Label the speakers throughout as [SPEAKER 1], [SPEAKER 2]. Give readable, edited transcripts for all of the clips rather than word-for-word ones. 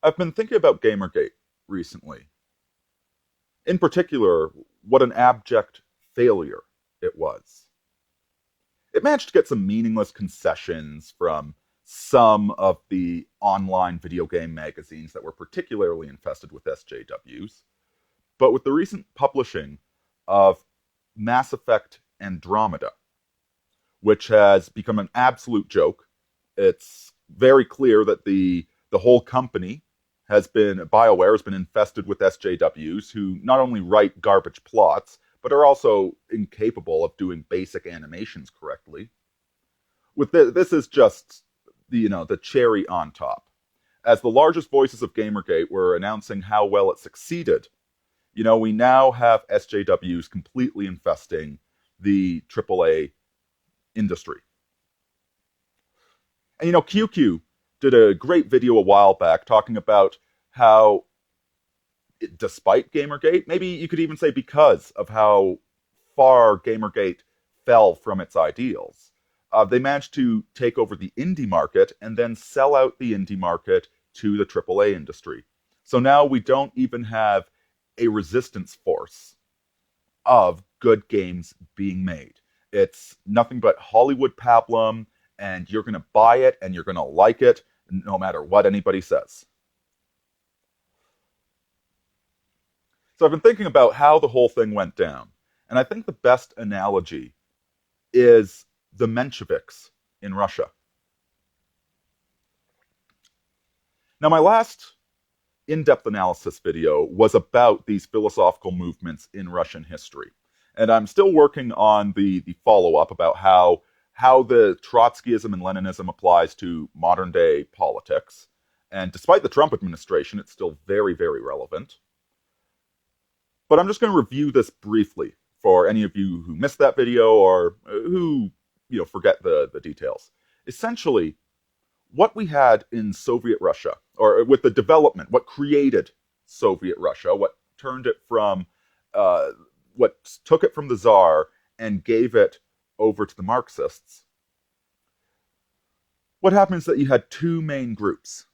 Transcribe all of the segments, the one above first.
[SPEAKER 1] I've been thinking about Gamergate recently. In particular, what an abject failure it was. It managed to get some meaningless concessions from some of the online video game magazines that were particularly infested with SJWs. But with the recent publishing of Mass Effect Andromeda, which has become an absolute joke, it's very clear that the whole company BioWare has been infested with SJWs who not only write garbage plots, but are also incapable of doing basic animations correctly. This is just the cherry on top. As the largest voices of Gamergate were announcing how well it succeeded, we now have SJWs completely infesting the AAA industry. And QQ did a great video a while back talking about how, despite Gamergate, maybe you could even say because of how far Gamergate fell from its ideals, they managed to take over the indie market and then sell out the indie market to the AAA industry. So now we don't even have a resistance force of good games being made. It's nothing but Hollywood pablum, and you're going to buy it and you're going to like it no matter what anybody says. So I've been thinking about how the whole thing went down, and I think the best analogy is the Mensheviks in Russia. Now, my last in-depth analysis video was about these philosophical movements in Russian history, and I'm still working on the follow-up about how the Trotskyism and Leninism applies to modern-day politics. And despite the Trump administration, it's still very, very relevant. But I'm just going to review this briefly for any of you who missed that video or who forget the details. Essentially, what we had in Soviet Russia, or with the development, what created Soviet Russia, what turned it from, what took it from the Tsar and gave it over to the Marxists, what happens is that you had two main groups.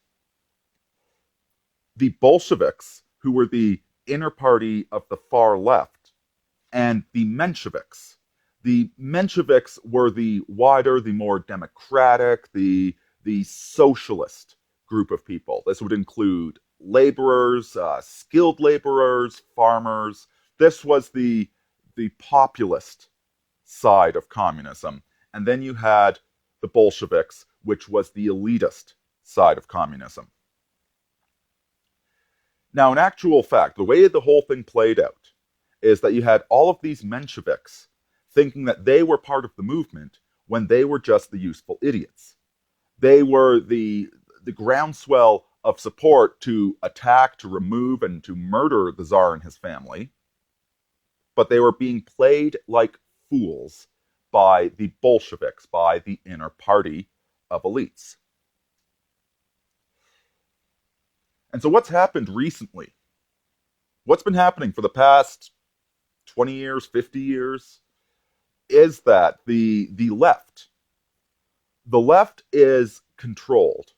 [SPEAKER 1] The Bolsheviks, who were the inner party of the far left, and the Mensheviks. The Mensheviks were the wider, the more democratic, the socialist group of people. This would include laborers, skilled laborers, farmers. This was the populist side of communism. And then you had the Bolsheviks, which was the elitist side of communism. Now, in actual fact, the way the whole thing played out is that you had all of these Mensheviks thinking that they were part of the movement when they were just the useful idiots. They were the groundswell of support to attack, to remove, and to murder the Tsar and his family. But they were being played like fools by the Bolsheviks, by the inner party of elites. And so what's happened recently? What's been happening for the past 20 years, 50 years, is that the left is controlled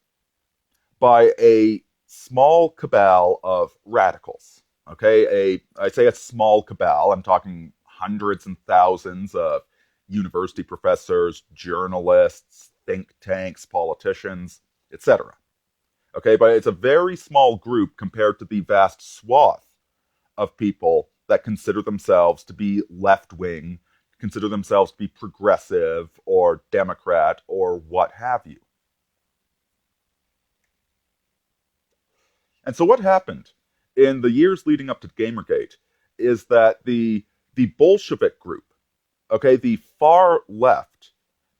[SPEAKER 1] by a small cabal of radicals. Okay, I say a small cabal, I'm talking hundreds and thousands of university professors, journalists, think tanks, politicians, etc. Okay, but it's a very small group compared to the vast swath of people that consider themselves to be left-wing, consider themselves to be progressive or Democrat or what have you. And so what happened in the years leading up to Gamergate is that the Bolshevik group, okay, the far left,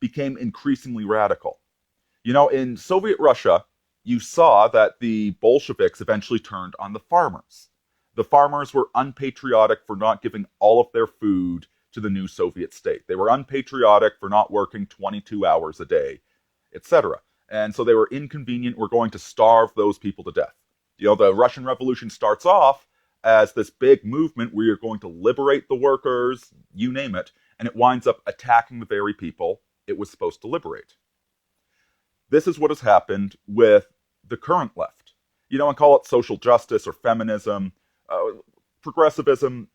[SPEAKER 1] became increasingly radical. In Soviet Russia, you saw that the Bolsheviks eventually turned on the farmers. The farmers were unpatriotic for not giving all of their food to the new Soviet state. They were unpatriotic for not working 22 hours a day, etc. And so they were inconvenient. We're going to starve those people to death. The Russian Revolution starts off as this big movement where you're going to liberate the workers, you name it, and it winds up attacking the very people it was supposed to liberate. This is what has happened with the current left. And call it social justice or feminism. Progressivism,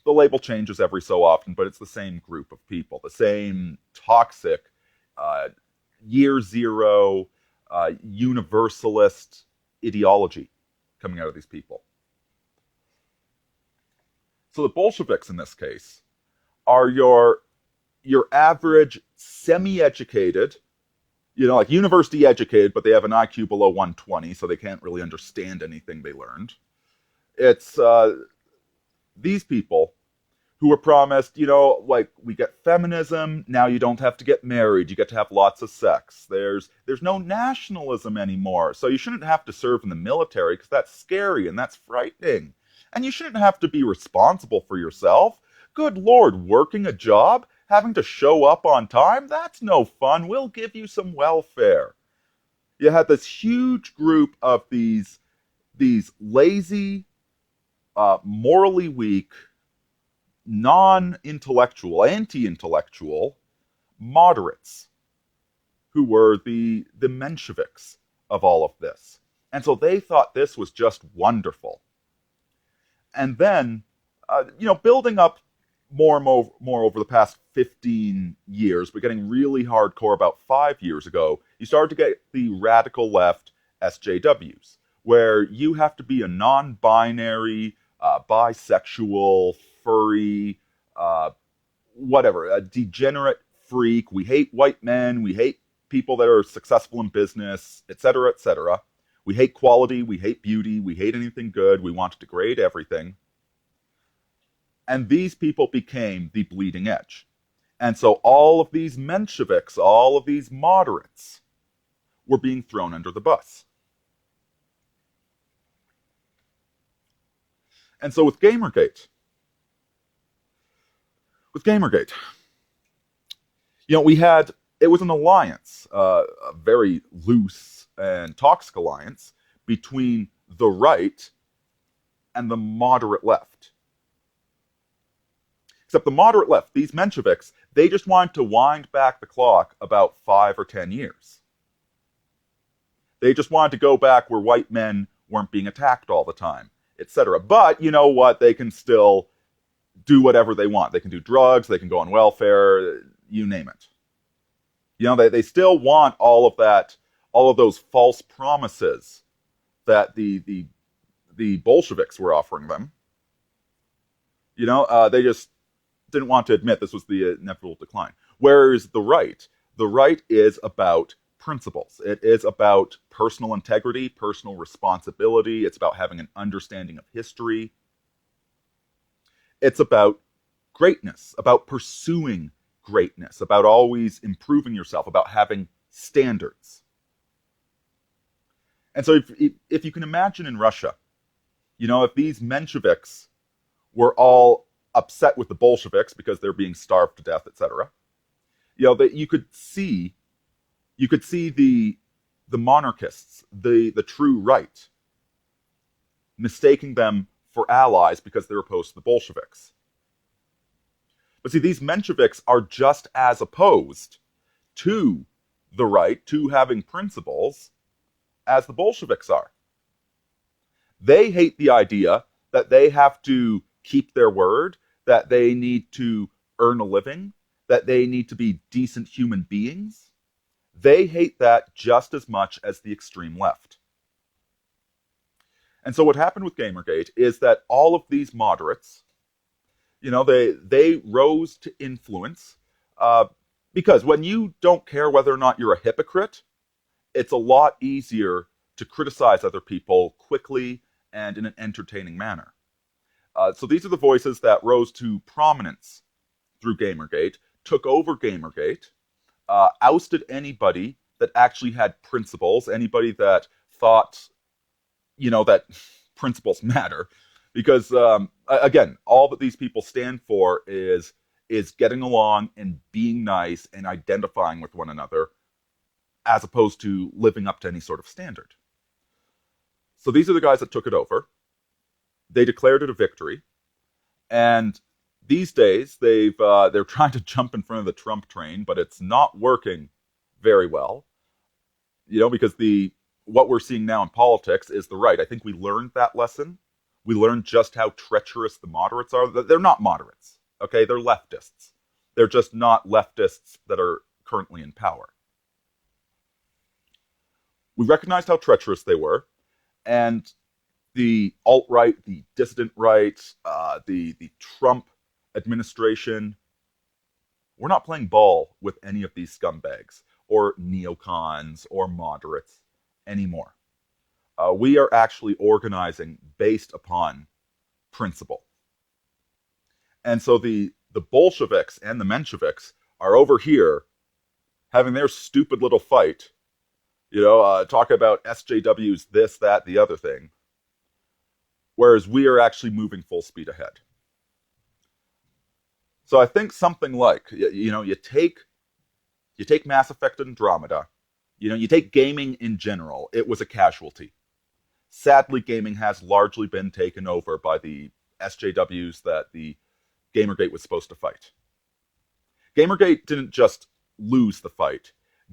[SPEAKER 1] the label changes every so often, but it's the same group of people, the same toxic, uh, year zero, universalist ideology coming out of these people. So the Bolsheviks in this case are your average semi-educated, like university educated, but they have an IQ below 120, so they can't really understand anything they learned. It's these people who were promised, like we get feminism, now you don't have to get married, you get to have lots of sex. There's no nationalism anymore, so you shouldn't have to serve in the military because that's scary and that's frightening. And you shouldn't have to be responsible for yourself. Good Lord, working a job, having to show up on time, that's no fun. We'll give you some welfare. You had this huge group of these lazy, morally weak, non-intellectual, anti-intellectual moderates who were the Mensheviks of all of this. And so they thought this was just wonderful. And then, building up more and more over the past 15 years, but getting really hardcore about 5 years ago, you started to get the radical left SJWs, where you have to be a non-binary, bisexual, furry, whatever, a degenerate freak. We hate white men. We hate people that are successful in business, etc., etc. We hate quality. We hate beauty. We hate anything good. We want to degrade everything. And these people became the bleeding edge. And so all of these Mensheviks, all of these moderates, were being thrown under the bus. And so with Gamergate, it was an alliance, a very loose and toxic alliance between the right and the moderate left. Except the moderate left, these Mensheviks, they just wanted to wind back the clock about 5 or 10 years. They just wanted to go back where white men weren't being attacked all the time, etc. But you know what? They can still do whatever they want. They can do drugs, they can go on welfare, you name it. They still want all of that, all of those false promises that the Bolsheviks were offering them. They just didn't want to admit this was the inevitable decline. Whereas the right is about principles. It is about personal integrity, personal responsibility. It's about having an understanding of history. It's about greatness, about pursuing greatness, about always improving yourself, about having standards. And so if you can imagine in Russia, if these Mensheviks were all upset with the Bolsheviks because they're being starved to death, etc., that you could see the monarchists, the true right, mistaking them for allies because they're opposed to the Bolsheviks. But see, these Mensheviks are just as opposed to the right, to having principles, as the Bolsheviks are. They hate the idea that they have to keep their word, that they need to earn a living, that they need to be decent human beings. They hate that just as much as the extreme left. And so what happened with Gamergate is that all of these moderates, they rose to influence, because when you don't care whether or not you're a hypocrite, it's a lot easier to criticize other people quickly and in an entertaining manner. So these are the voices that rose to prominence through Gamergate, took over Gamergate, ousted anybody that actually had principles, anybody that thought, that principles matter. Because, again, all that these people stand for is getting along and being nice and identifying with one another, as opposed to living up to any sort of standard. So these are the guys that took it over. They declared it a victory. And these days, they're trying to jump in front of the Trump train, but it's not working very well. Because the what we're seeing now in politics is the right. I think we learned that lesson. We learned just how treacherous the moderates are. They're not moderates, okay? They're leftists. They're just not leftists that are currently in power. We recognized how treacherous they were, and the alt-right, the dissident right, the Trump administration, we're not playing ball with any of these scumbags or neocons or moderates anymore. We are actually organizing based upon principle. And so the Bolsheviks and the Mensheviks are over here having their stupid little fight, talk about SJWs, this, that, the other thing, whereas we are actually moving full speed ahead. So I think something like, you take Mass Effect Andromeda, you take gaming in general, it was a casualty. Sadly, gaming has largely been taken over by the SJWs that the Gamergate was supposed to fight. Gamergate didn't just lose the fight.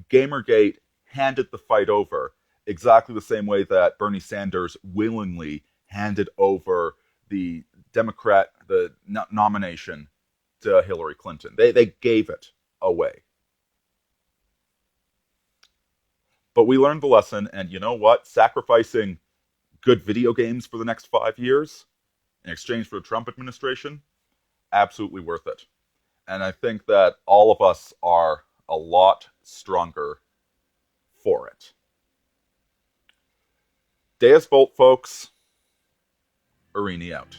[SPEAKER 1] Gamergate handed the fight over exactly the same way that Bernie Sanders willingly handed over the nomination to Hillary Clinton. They gave it away. But we learned the lesson, and you know what? Sacrificing good video games for the next 5 years in exchange for the Trump administration, absolutely worth it. And I think that all of us are a lot stronger for it. Deus Volt, folks. Aurini out.